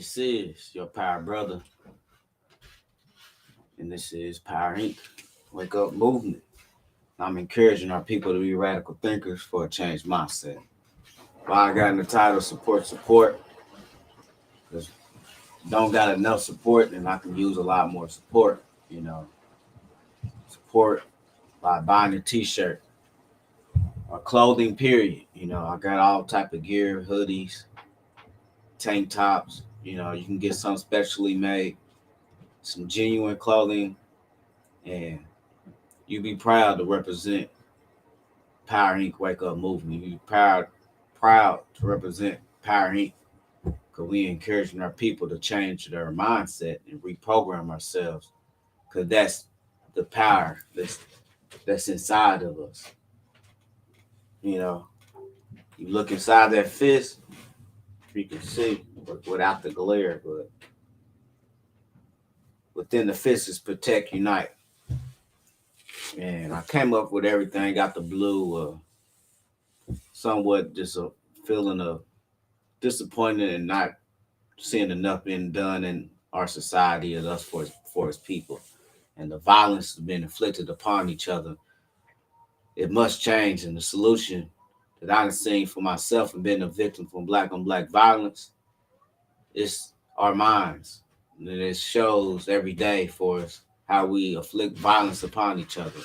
This is your Power Brother, and this is Powerinc. Wake Up Movement. I'm encouraging our people to be radical thinkers for a changed mindset. Why I got in the title Support, because don't got enough support, and I can use a lot more support. You know, support by buying a t-shirt or clothing, period. I got all type of gear, hoodies, tank tops. You can get some specially made, some genuine clothing, and you be proud to represent Power Inc. Wake Up Movement. You be proud to represent Power Inc. Because we encouraging our people to change their mindset and reprogram ourselves. Because that's the power that's inside of us. You know, you look inside that fist, you can see without the glare, but within the fist is protect, unite. And I came up with everything, got the blue, somewhat just a feeling of disappointed and not seeing enough being done in our society and us for its people. And the violence has been inflicted upon each other. It must change. And the solution that I've seen for myself and been a victim from black on black violence is our minds. And it shows every day for us how we afflict violence upon each other.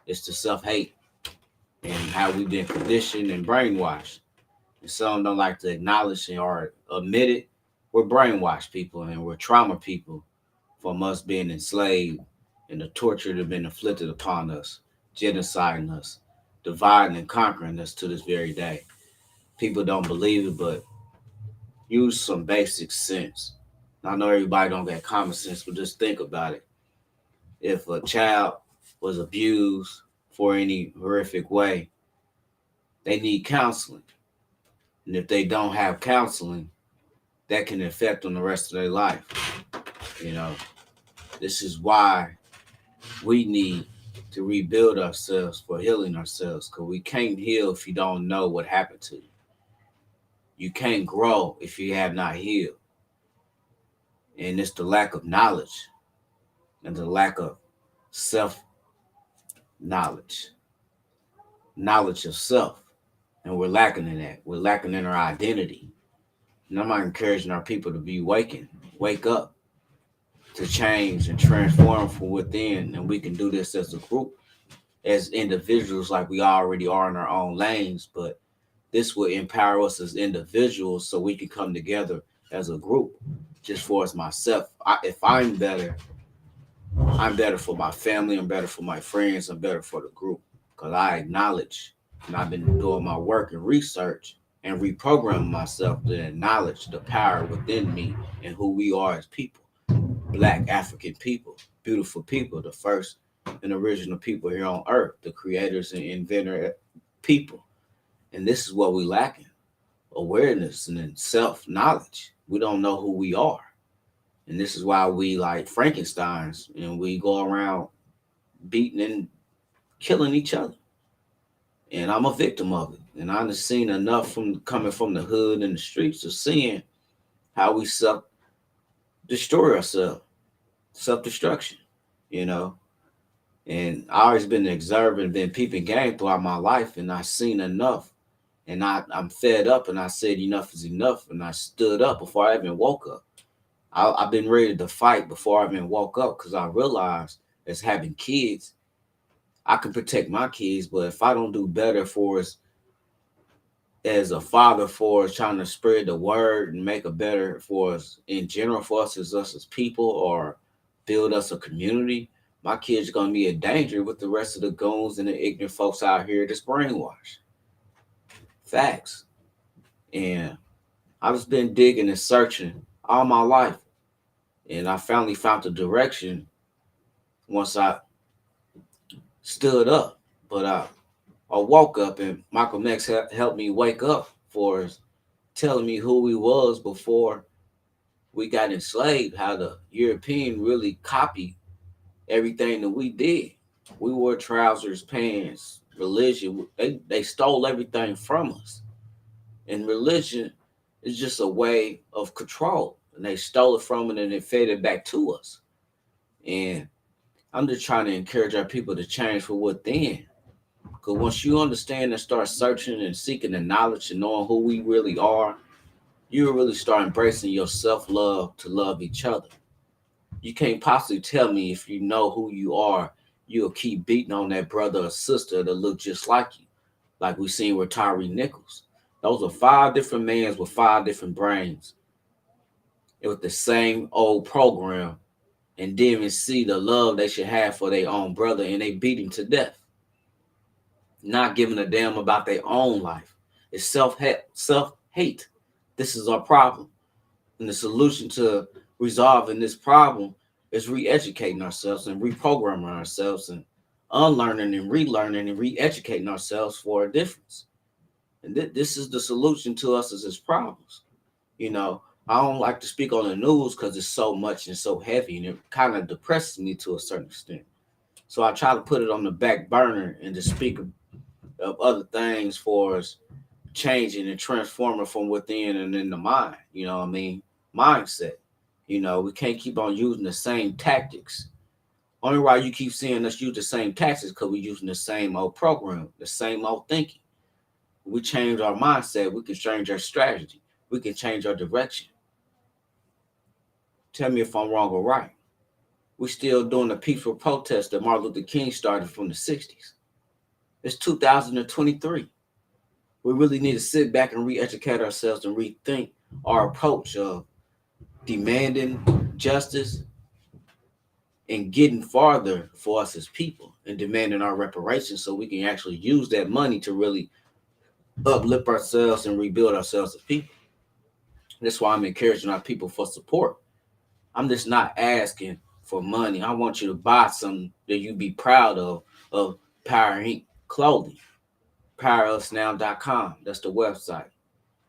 It's the self-hate and how we've been conditioned and brainwashed. And some don't like to acknowledge or admit it. We're brainwashed people and we're trauma people from us being enslaved and the torture that has been inflicted upon us, genociding us, dividing and conquering us to this very day. People don't believe it, but use some basic sense. I know everybody don't get common sense, but just think about it. If a child was abused for any horrific way, they need counseling. And if they don't have counseling, that can affect on the rest of their life. You know, this is why we need to rebuild ourselves for healing ourselves, because we can't heal if you don't know what happened to you. You can't grow if you have not healed. And it's the lack of knowledge and the lack of self knowledge, knowledge of self. And we're lacking in that. We're lacking in our identity. And I'm not encouraging our people to be wake up to change and transform from within. And we can do this as a group, as individuals, like we already are in our own lanes. But this will empower us as individuals so we can come together as a group. Just for as myself, if I'm better for my family, I'm better for my friends, I'm better for the group. Because I acknowledge, and I've been doing my work and research and reprogramming myself to acknowledge the power within me and who we are as people. Black African people, beautiful people, the first and original people here on earth, the creators and inventor people. And this is what we lacking: awareness and then self-knowledge. We don't know who we are. And this is why we like Frankensteins and we go around beating and killing each other. And I'm a victim of it. And I've seen enough from coming from the hood and the streets of seeing how we self destroy ourselves, self destruction, you know. And I always been observing, been peeping game throughout my life, and I seen enough. And I'm fed up, and I said enough is enough, and I stood up before I even woke up. I've been ready to fight before I even woke up because I realized as having kids, I can protect my kids, but if I don't do better for us as a father, for us trying to spread the word and make a better for us in general, for us as people, or build us a community, my kids are gonna be in danger with the rest of the goons and the ignorant folks out here that's brainwashed. Facts. And I've just been digging and searching all my life, and I finally found the direction once I stood up. But I woke up, and Michael X helped me wake up for telling me who we was before we got enslaved, how the European really copied everything that we did. We wore trousers, pants, religion. They stole everything from us. And religion is just a way of control. and they stole it from it and they fed it back to us. And I'm just trying to encourage our people to change for within. Because once you understand and start searching and seeking the knowledge and knowing who we really are, you really start embracing your self love to love each other. You can't possibly tell me if you know who you are, you'll keep beating on that brother or sister that look just like you, like we seen with Tyree Nichols. Those are five different mans with five different brains. It was the same old program and didn't even see the love they should have for their own brother, and they beat him to death, not giving a damn about their own life. It's self hate. This is our problem. And the solution to resolving this problem is re-educating ourselves and reprogramming ourselves and unlearning and relearning and re-educating ourselves for a difference. And this is the solution to us as its problems. You know, I don't like to speak on the news because it's so much and so heavy, and it kind of depresses me to a certain extent. So I try to put it on the back burner and to speak of other things for us changing and transforming from within and in the mind. You know what I mean? Mindset. You know, we can't keep on using the same tactics. Only why you keep seeing us use the same tactics because we're using the same old program, the same old thinking. We change our mindset, we can change our strategy, we can change our direction. Tell me if I'm wrong or right. We're still doing the peaceful protest that Martin Luther King started from the 60s. It's 2023. We really need to sit back and re-educate ourselves and rethink our approach of demanding justice and getting farther for us as people and demanding our reparations so we can actually use that money to really uplift ourselves and rebuild ourselves as people. That's why I'm encouraging our people for support. I'm just not asking for money. I want you to buy something that you be proud of Powerinc clothing. PowerUsNow.com. That's the website.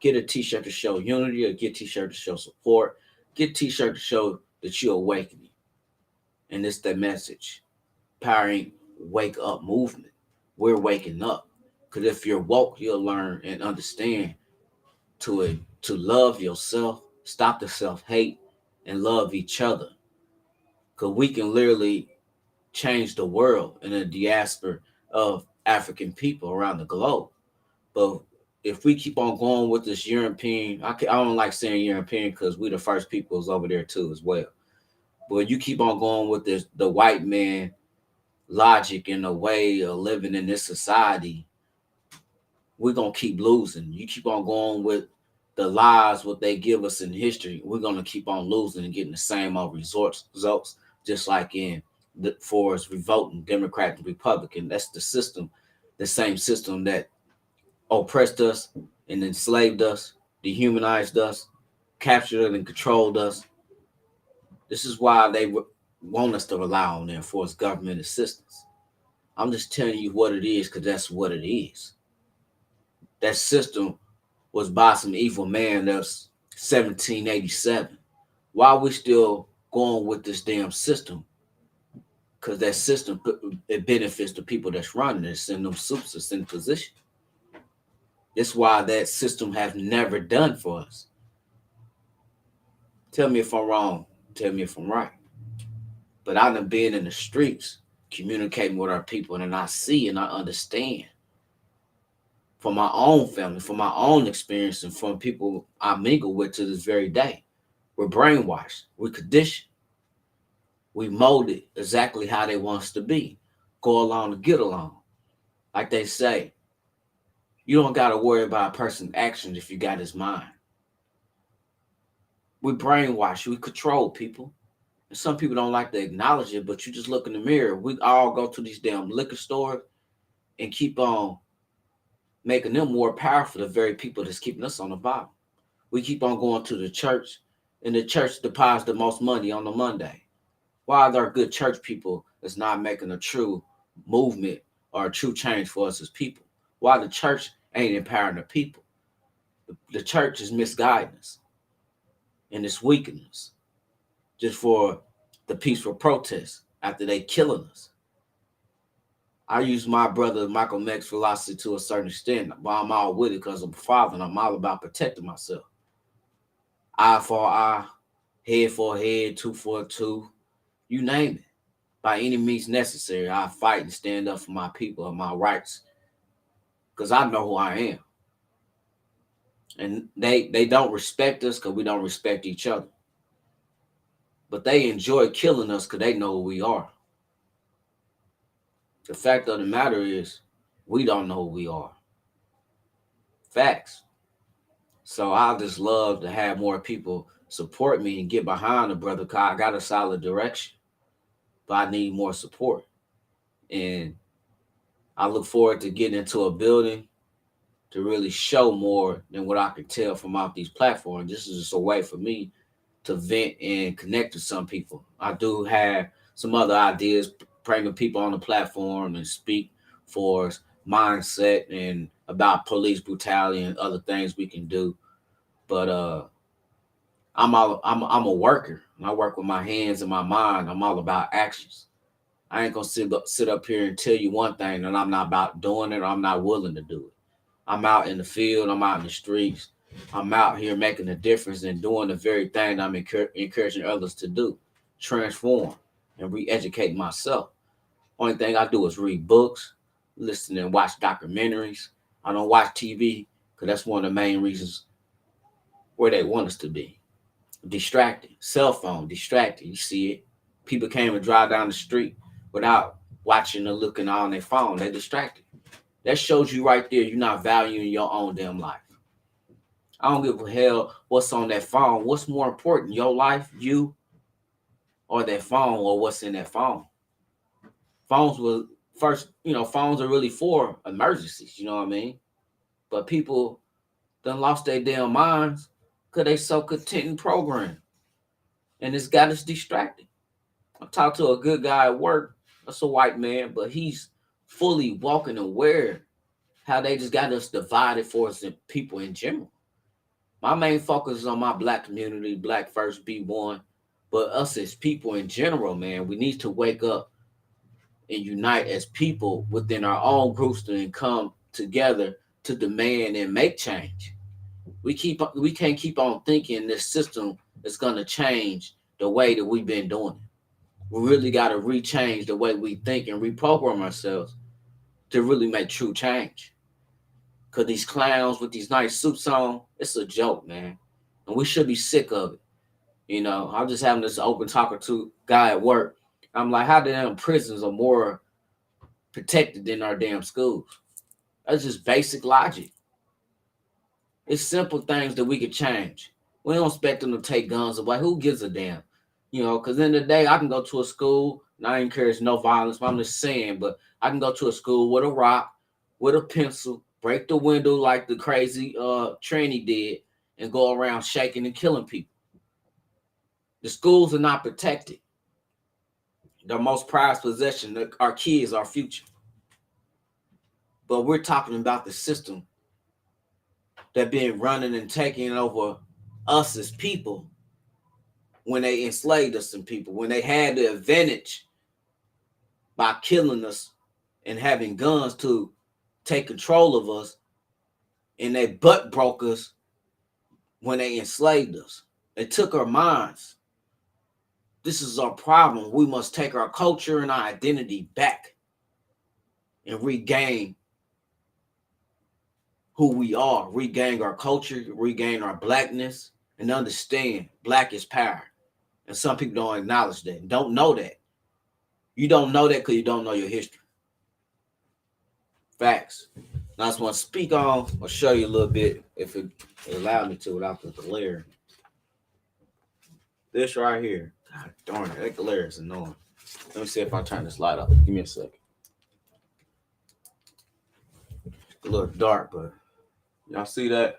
Get a t-shirt to show unity or get a t-shirt to show support. Get a t-shirt to show that you're awakening. And it's the message. Powering wake up movement. We're waking up. Because if you're woke, you'll learn and understand to love yourself, stop the self-hate, and love each other. Because we can literally change the world in a diaspora of African people around the globe. But if we keep on going with this European, I don't like saying European because we the first peoples over there too as well. But you keep on going with this the white man logic and the way of living in this society, we're gonna keep losing. You keep on going with the lies what they give us in history, we're gonna keep on losing and getting the same old results, just like in the Forest revolting Democrat and Republican. That's the system, the same system that oppressed us and enslaved us, dehumanized us, captured and controlled us. This is why they want us to rely on them for its government assistance. I'm just telling you what it is because that's what it is. That system was by some evil man that's 1787. Why are we still going with this damn system? Because that system it benefits the people that's running it, send them supers in position. That's why that system has never done for us. Tell me if I'm wrong. Tell me if I'm right. But I done been in the streets communicating with our people and I see and I understand from my own family, from my own experience, and from people I mingle with to this very day. We're brainwashed. We're conditioned. We molded exactly how they want us to be. Go along to get along. Like they say, you don't got to worry about a person's actions if you got his mind. We brainwash. We control people. And some people don't like to acknowledge it, but you just look in the mirror. We all go to these damn liquor stores and keep on making them more powerful, the very people that's keeping us on the bottom. We keep on going to the church, and the church deposits the most money on the Monday. Why are there good church people that's not making a true movement or a true change for us as people? Why the church ain't empowering the people? The church is misguiding us and it's weakening us just for the peaceful protest after they killing us. I use my brother Michael Mack's philosophy to a certain extent, but I'm all with it because I'm a father and I'm all about protecting myself. Eye for eye, head for head, two for two, you name it. By any means necessary, I fight and stand up for my people and my rights because I know who I am. And they don't respect us because we don't respect each other. But they enjoy killing us because they know who we are. The fact of the matter is, we don't know who we are. Facts. So I just love to have more people support me and get behind the brother because I got a solid direction, but I need more support. And I look forward to getting into a building to really show more than what I could tell from off these platforms. This is just a way for me to vent and connect to some people. I do have some other ideas, bringing people on the platform and speak for mindset and about police brutality and other things we can do. But I'm a worker. And I work with my hands and my mind. I'm all about actions. I ain't gonna sit up here and tell you one thing and I'm not about doing it or I'm not willing to do it. I'm out in the field, I'm out in the streets, I'm out here making a difference and doing the very thing I'm encouraging others to do, transform and re-educate myself. Only thing I do is read books, listen and watch documentaries. I don't watch TV because that's one of the main reasons where they want us to be. Distracted, cell phone, distracted. You see it. People can't even drive down the street without watching or looking on their phone. They're distracted. That shows you right there you're not valuing your own damn life. I don't give a hell what's on that phone. What's more important, your life, you, or that phone, or what's in that phone? Phones will first, phones are really for emergencies, you know what I mean? But people done lost their damn minds because they so content and programmed. And it's got us distracted. I talked to a good guy at work. That's a white man, but he's fully walking aware how they just got us divided for us and people in general. My main focus is on my black community, black first, be one. But us as people in general, man, we need to wake up and unite as people within our own groups and come together to demand and make change. We can't keep on thinking this system is gonna change the way that we've been doing it. We really gotta rechange the way we think and reprogram ourselves to really make true change. Cause these clowns with these nice suits on, it's a joke, man. And we should be sick of it. I'm just having this open talker to guy at work. I'm like, how the damn prisons are more protected than our damn schools? That's just basic logic. It's simple things that we could change. We don't expect them to take guns away. Who gives a damn? Because in the day, I can go to a school, and I encourage no violence, but I'm just saying, but I can go to a school with a rock, with a pencil, break the window like the crazy tranny did, and go around shaking and killing people. The schools are not protected. Their most prized possession, our kids, our future. But we're talking about the system that been running and taking over us as people when they enslaved us and people, when they had the advantage by killing us and having guns to take control of us, and they butt broke us when they enslaved us. They took our minds. This is our problem. We must take our culture and our identity back and regain who we are, regain our culture, regain our blackness, and understand black is power. And some people don't acknowledge that, don't know that. You don't know that because you don't know your history. Facts. Now I just want to speak on or show you a little bit, if it allowed me to without the glare. This right here. God darn it, that glare is annoying. Let me see if I turn this light up. Give me a second. It's a little dark, but y'all see that?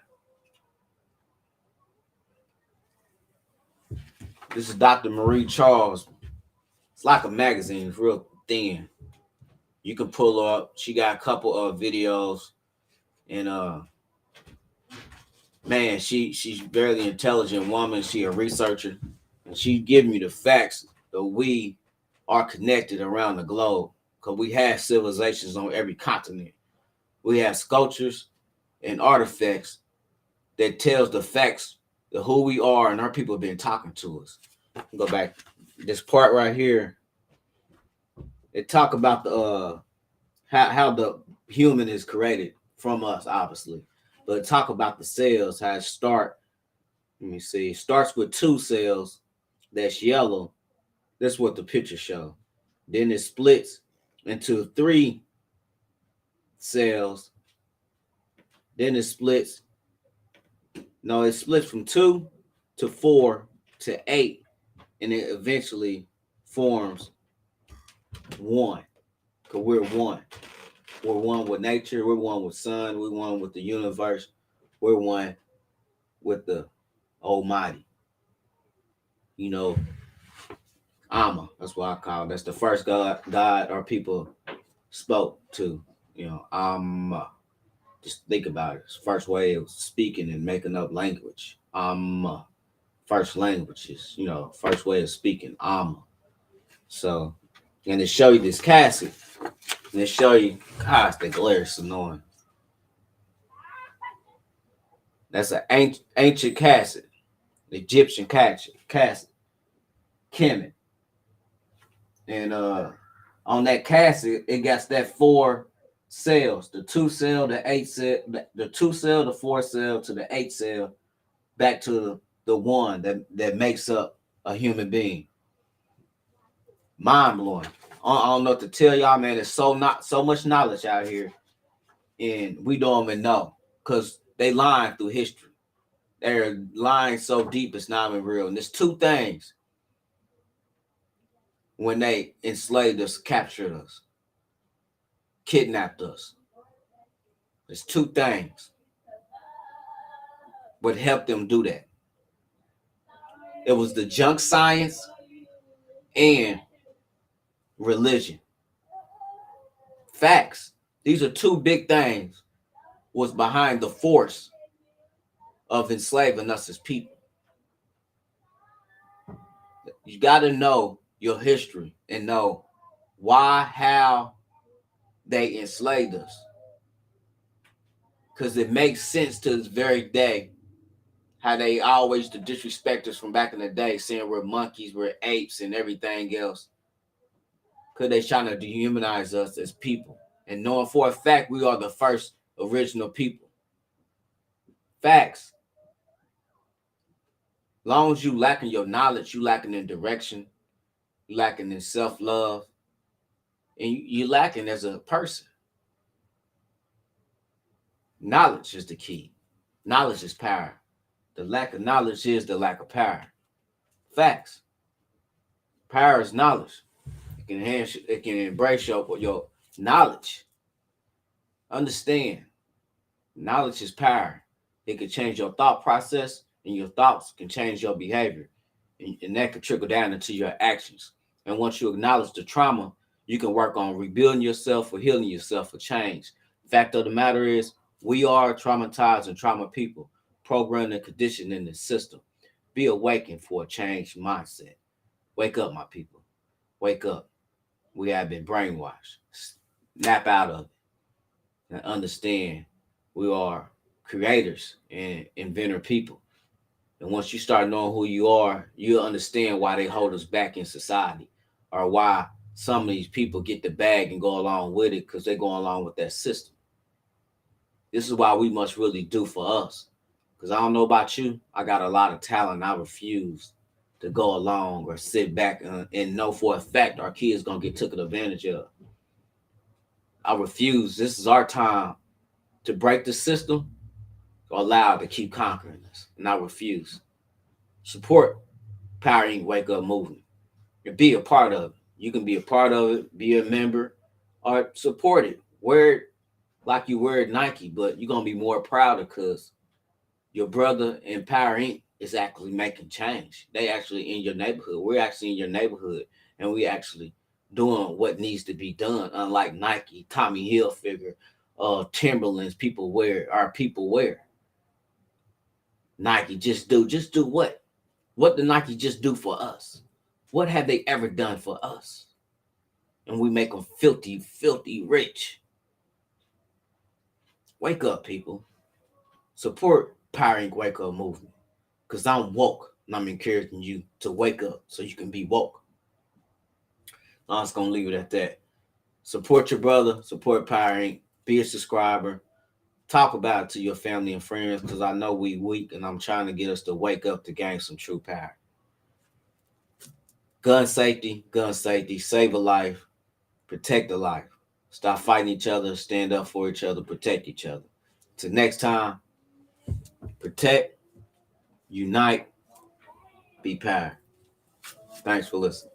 This is Dr. Marie Charles. It's like a magazine. It's real thin. You can pull her up. She got a couple of videos, and man, she's a very intelligent woman. She a researcher, and she give me the facts that we are connected around the globe because we have civilizations on every continent. We have sculptures and artifacts that tells the facts the who we are, and our people have been talking to us. Go back this part right here. It talk about the how the human is created from us, obviously, but talk about the cells, how it start. Let me see. It starts with two cells that's yellow. That's what the picture show. Then it splits into three cells. Then it splits. No, it splits from 2 to 4 to 8, and it eventually forms one. Cause we're one. We're one with nature. We're one with sun. We're one with the universe. We're one with the Almighty. You know, Amma. That's what I call it. That's the first God our people spoke to. You know, Amma. Just think about it. It's the first way of speaking and making up language. Amma. First languages. You know, first way of speaking. Amma. So, and to show you this casket, and to show you, gosh, the glare is annoying. That's an ancient casket, Egyptian casket, Kemet. And on that casket, it got that 4 cells, the 2 cell, the 8 cell, the 2 cell, the 4 cell to the 8 cell, back to the one that makes up a human being. Mind blowing. I don't know what to tell y'all, man. There's so much knowledge out here, and we don't even know because they lying through history. They're lying so deep it's not even real. And there's two things when they enslaved us, captured us, kidnapped us. There's two things what helped them do that. It was the junk science and religion. Facts. These are two big things was behind the force of enslaving us as people. You got to know your history and know why, how they enslaved us. Because it makes sense to this very day how they always to disrespect us from back in the day, saying we're monkeys, we're apes, and everything else. Because they trying to dehumanize us as people. And knowing for a fact we are the first original people. Facts. Long as you lacking your knowledge, you lacking in direction, you lacking in self-love, and you lacking as a person. Knowledge is the key. Knowledge is power. The lack of knowledge is the lack of power. Facts. Power is knowledge. It can embrace your knowledge. Understand. Knowledge is power. It can change your thought process, and your thoughts can change your behavior. And that can trickle down into your actions. And once you acknowledge the trauma, you can work on rebuilding yourself or healing yourself for change. Fact of the matter is, we are traumatized and trauma people, programmed and conditioned in the system. Be awakened for a changed mindset. Wake up, my people. Wake up. We have been brainwashed. Snap out of it and understand we are creators and inventor people. And once you start knowing who you are, you'll understand why they hold us back in society, or why some of these people get the bag and go along with it because they go along with that system. This is why we must really do for us. Because I don't know about you, I got a lot of talent. I refuse to go along or sit back and know for a fact our kids going to get taken advantage of. I refuse. This is our time to break the system or allow it to keep conquering us. And I refuse. Support Powerinc Wake Up Movement and be a part of it. You can be a part of it, be a member, or support it. Wear it like you wear Nike, but you're going to be more proud because your brother in Powerinc is actually making change. They actually in your neighborhood. We're actually in your neighborhood, and we actually doing what needs to be done. Unlike Nike, Tommy Hilfiger, Timberlands, our people wear. Nike just do what? What did Nike just do for us? What have they ever done for us? And we make them filthy, filthy rich. Wake up, people. Support Powerinc Wake Up Movement. because I'm woke and I'm encouraging you to wake up so you can be woke. I'm just gonna leave it at that. Support your brother, support Powerinc, be a subscriber, talk about it to your family and friends because I know we weak and I'm trying to get us to wake up to gain some true power. Gun safety, save a life, protect a life. Stop fighting each other, stand up for each other, protect each other. Till next time, protect, unite, be power. Thanks for listening.